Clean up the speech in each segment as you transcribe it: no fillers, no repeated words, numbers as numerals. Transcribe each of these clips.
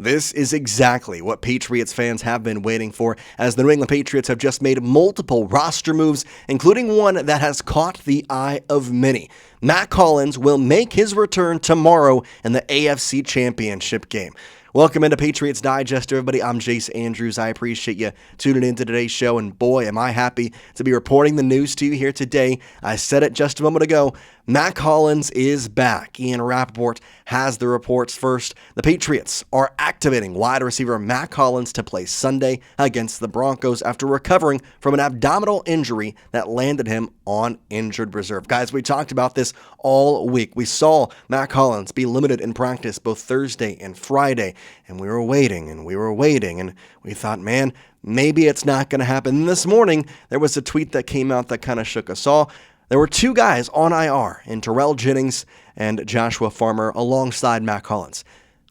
This is exactly what Patriots fans have been waiting for, as the New England Patriots have just made multiple roster moves, including one that has caught the eye of many. Mack Hollins will make his return tomorrow in the AFC Championship game. Welcome into Patriots Digest, everybody. I'm Jace Andrews. I appreciate you tuning into today's show, and boy, am I happy to be reporting the news to you here today. I said it just a moment ago. Mack Hollins is back. Ian Rapoport has the reports first. The Patriots are activating wide receiver Mack Hollins to play Sunday against the Broncos after recovering from an abdominal injury that landed him on injured reserve. Guys, we talked about this all week. We saw Mack Hollins be limited in practice both Thursday and Friday, and we were waiting, and we thought, man, maybe it's not going to happen. And this morning, there was a tweet that came out that kind of shook us all. There were two guys on IR, in Terrell Jennings and Joshua Farmer, alongside Mack Hollins.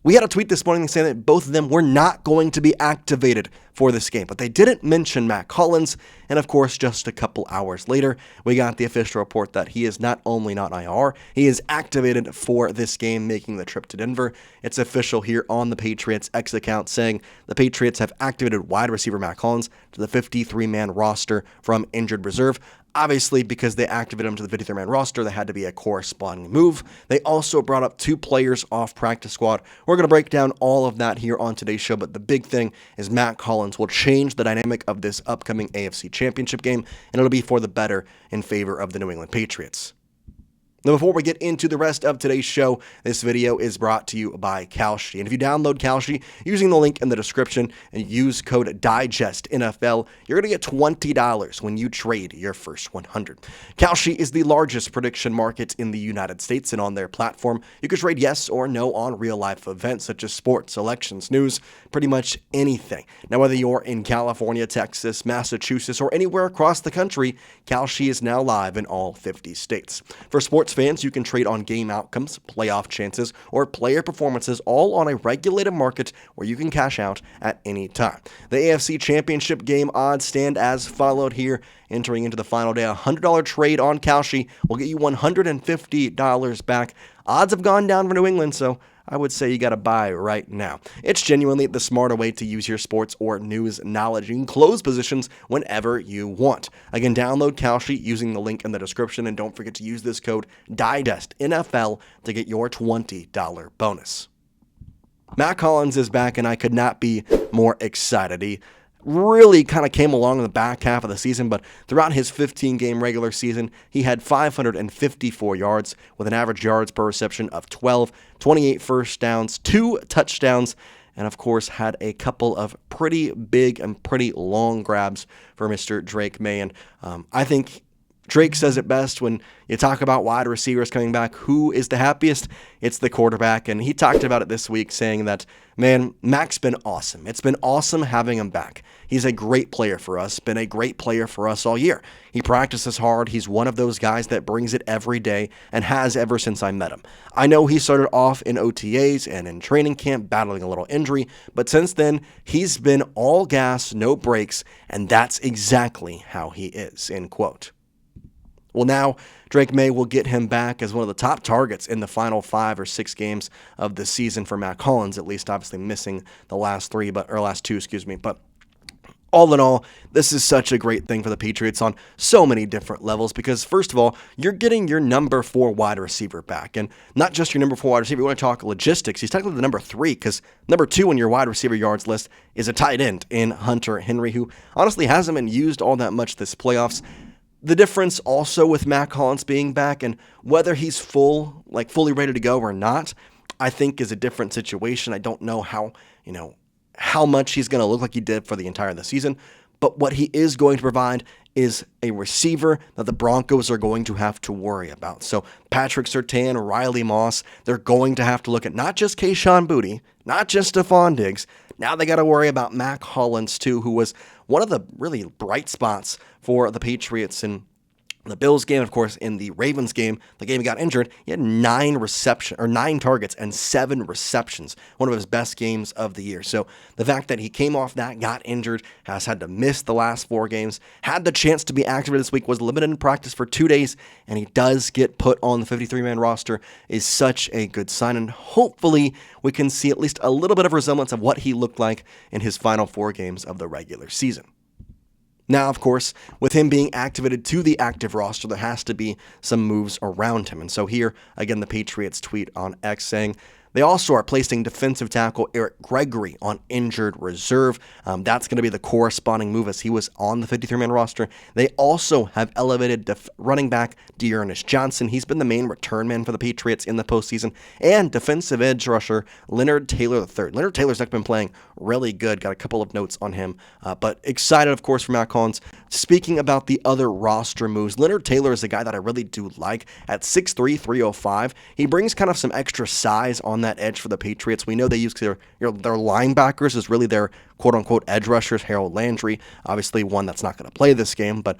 We had a tweet this morning saying that both of them were not going to be activated for this game, but they didn't mention Mack Hollins. And of course, just a couple hours later, we got the official report that he is not only not IR, he is activated for this game, making the trip to Denver. It's official here on the Patriots X account, saying the Patriots have activated wide receiver Mack Hollins to the 53-man roster from injured reserve. Obviously, because they activated him to the 53-man roster, there had to be a corresponding move. They also brought up two players off practice squad. We're going to break down all of that here on today's show, but the big thing is Mack Hollins will change the dynamic of this upcoming AFC Championship game, and it'll be for the better in favor of the New England Patriots. Now, before we get into the rest of today's show, this video is brought to you by Koshi. And if you download Koshi using the link in the description and use code DIGESTNFL, you're going to get $20 when you trade your first 100. Koshi is the largest prediction market in the United States, and on their platform, you can trade yes or no on real-life events such as sports, elections, news, pretty much anything. Now, whether you're in California, Texas, Massachusetts, or anywhere across the country, Koshi is now live in all 50 states. For sports fans, you can trade on game outcomes, playoff chances, or player performances, all on a regulated market where you can cash out at any time. The AFC Championship game odds stand as followed here. Entering into the final day, a $100 trade on Koshi will get you $150 back. Odds have gone down for New England, so I would say you got to buy right now. It's genuinely the smarter way to use your sports or news knowledge. You can close positions whenever you want. Again, download Koshi using the link in the description, and don't forget to use this code DIGESTNFL to get your $20 bonus. Mack Hollins is back, and I could not be more excited. He really kind of came along in the back half of the season, but throughout his 15-game regular season, he had 554 yards with an average yards per reception of 12, 28 first downs, 2 touchdowns, and of course had a couple of pretty big and pretty long grabs for Mr. Drake Maye. And I think Drake says it best when you talk about wide receivers coming back. Who is the happiest? It's the quarterback. And he talked about it this week, saying that, man, Mack's been awesome. It's been awesome having him back. He's a great player for us, been a great player for us all year. He practices hard. He's one of those guys that brings it every day and has ever since I met him. I know he started off in OTAs and in training camp battling a little injury, but since then, he's been all gas, no brakes, and that's exactly how he is, end quote. Well, now Drake Maye will get him back as one of the top targets in the final 5 or 6 games of the season for Mack Hollins, at least obviously missing the last 2, But all in all, this is such a great thing for the Patriots on so many different levels because, first of all, you're getting your number 4 wide receiver back. And not just your number 4 wide receiver. You want to talk logistics. He's technically the number 3 because number 2 on your wide receiver yards list is a tight end in Hunter Henry, who honestly hasn't been used all that much this playoffs. The difference also with Mack Hollins being back and whether he's fully ready to go or not, I think is a different situation. I don't know how much he's going to look like he did for the entire of the season, but what he is going to provide is a receiver that the Broncos are going to have to worry about. So Patrick Surtain, Riley Moss, they're going to have to look at not just Kayshon Boutte, not just Stefon Diggs. Now they got to worry about Mack Hollins too, who was one of the really bright spots for the Patriots in The Bills game, of course, in the Ravens game, the game he got injured, he had 9 targets and 7 receptions, one of his best games of the year. So the fact that he came off that, got injured, has had to miss the last 4 games, had the chance to be activated this week, was limited in practice for 2 days, and he does get put on the 53-man roster is such a good sign. And hopefully we can see at least a little bit of resemblance of what he looked like in his final 4 games of the regular season. Now, of course, with him being activated to the active roster, there has to be some moves around him. And so here, again, the Patriots tweet on X saying, they also are placing defensive tackle Eric Gregory on injured reserve. That's going to be the corresponding move as he was on the 53-man roster. They also have elevated running back D'Ernest Johnson. He's been the main return man for the Patriots in the postseason. And defensive edge rusher Leonard Taylor III. Leonard Taylor's been playing really good. Got a couple of notes on him. But excited, of course, for Mack Hollins. Speaking about the other roster moves, Leonard Taylor is a guy that I really do like. At 6'3", 305, he brings kind of some extra size on that edge for the Patriots. We know they use their linebackers as really their quote-unquote edge rushers. Harold Landry, obviously one that's not going to play this game, but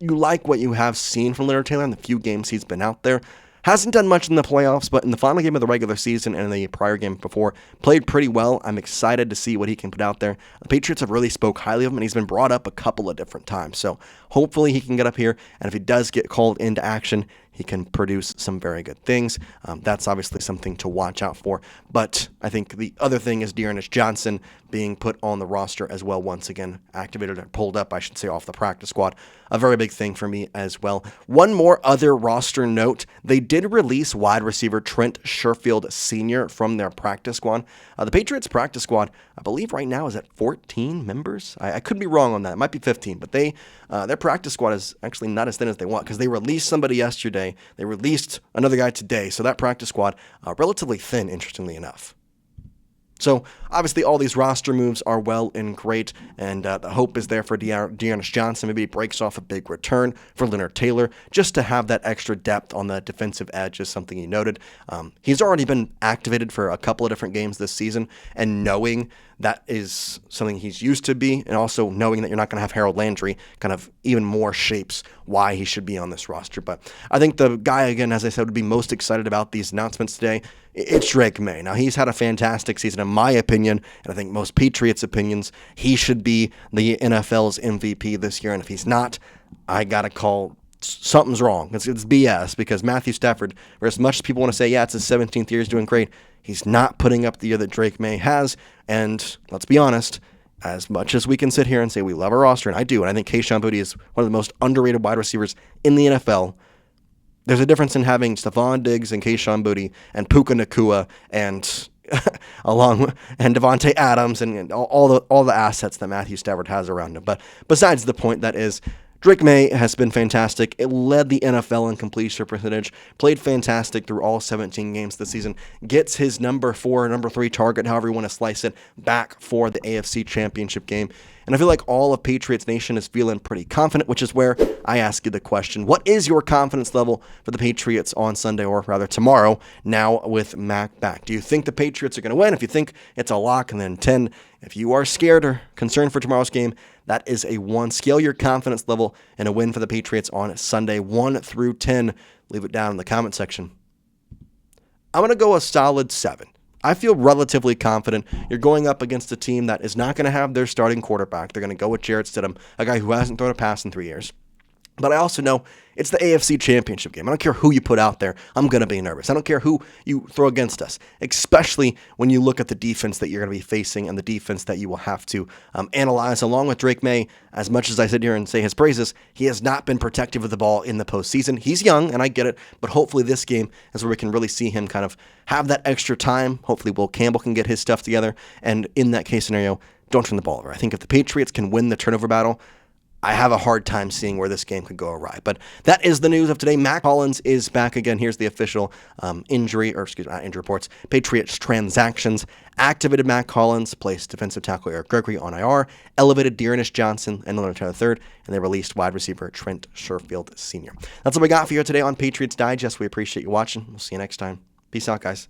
you like what you have seen from Leonard Taylor in the few games he's been out there. Hasn't done much in the playoffs, but in the final game of the regular season and in the prior game before, played pretty well. I'm excited to see what he can put out there. The Patriots have really spoke highly of him, and he's been brought up a couple of different times. So hopefully he can get up here, and if he does get called into action, he can produce some very good things. That's obviously something to watch out for. But I think the other thing is D'Ernest Johnson being put on the roster as well, once again, activated or pulled up, I should say, off the practice squad. A very big thing for me as well. One more other roster note. They did release wide receiver Trent Sherfield Sr. from their practice squad. The Patriots practice squad, I believe right now, is at 14 members. I could be wrong on that. It might be 15, but their practice squad is actually not as thin as they want because they released somebody yesterday. They released another guy today, so that practice squad, relatively thin, interestingly enough. So, obviously, all these roster moves are well and great, and the hope is there for D'Ernest Johnson. Maybe he breaks off a big return for Leonard Taylor, just to have that extra depth on the defensive edge is something he noted. He's already been activated for a couple of different games this season, and knowing that is something he's used to be, and also knowing that you're not going to have Harold Landry kind of even more shapes why he should be on this roster. But I think the guy, again, as I said, would be most excited about these announcements today. It's Drake Maye. Now, he's had a fantastic season, in my opinion, and I think most Patriots' opinions. He should be the NFL's MVP this year, and if he's not, I got to call something's wrong. It's BS, because Matthew Stafford, for as much as people want to say, yeah, it's his 17th year, he's doing great, he's not putting up the year that Drake Maye has. And let's be honest, as much as we can sit here and say we love our roster, and I do, and I think Kayshon Boutte is one of the most underrated wide receivers in the NFL, there's a difference in having Stefon Diggs and Kayshon Boutte and Puka Nacua and Devontae Adams and all the assets that Matthew Stafford has around him. But besides the point, that is, Drake Maye has been fantastic. It led the NFL in completion percentage, played fantastic through all 17 games this season, gets his number 4, number 3 target, however you want to slice it, back for the AFC Championship game. And I feel like all of Patriots Nation is feeling pretty confident, which is where I ask you the question, what is your confidence level for the Patriots on Sunday, or rather tomorrow, now with Mack back? Do you think the Patriots are going to win? If you think it's a lock, and then 10, if you are scared or concerned for tomorrow's game, that is a 1. Scale your confidence level in a win for the Patriots on Sunday, 1 through 10. Leave it down in the comment section. I'm going to go a solid 7. I feel relatively confident. You're going up against a team that is not going to have their starting quarterback. They're going to go with Jarrett Stidham, a guy who hasn't thrown a pass in 3 years. But I also know it's the AFC Championship game. I don't care who you put out there. I'm going to be nervous. I don't care who you throw against us, especially when you look at the defense that you're going to be facing and the defense that you will have to analyze. Along with Drake Maye, as much as I sit here and say his praises, he has not been protective of the ball in the postseason. He's young, and I get it, but hopefully this game is where we can really see him kind of have that extra time. Hopefully Will Campbell can get his stuff together, and in that case scenario, don't turn the ball over. I think if the Patriots can win the turnover battle, I have a hard time seeing where this game could go awry. But that is the news of today. Mack Hollins is back again. Here's the official not injury reports. Patriots transactions. Activated Mack Hollins, placed defensive tackle Eric Gregory on IR, elevated D'Ernest Johnson and Leonard Taylor III, and they released wide receiver Trent Sherfield Sr. That's what we got for you today on Patriots Digest. We appreciate you watching. We'll see you next time. Peace out, guys.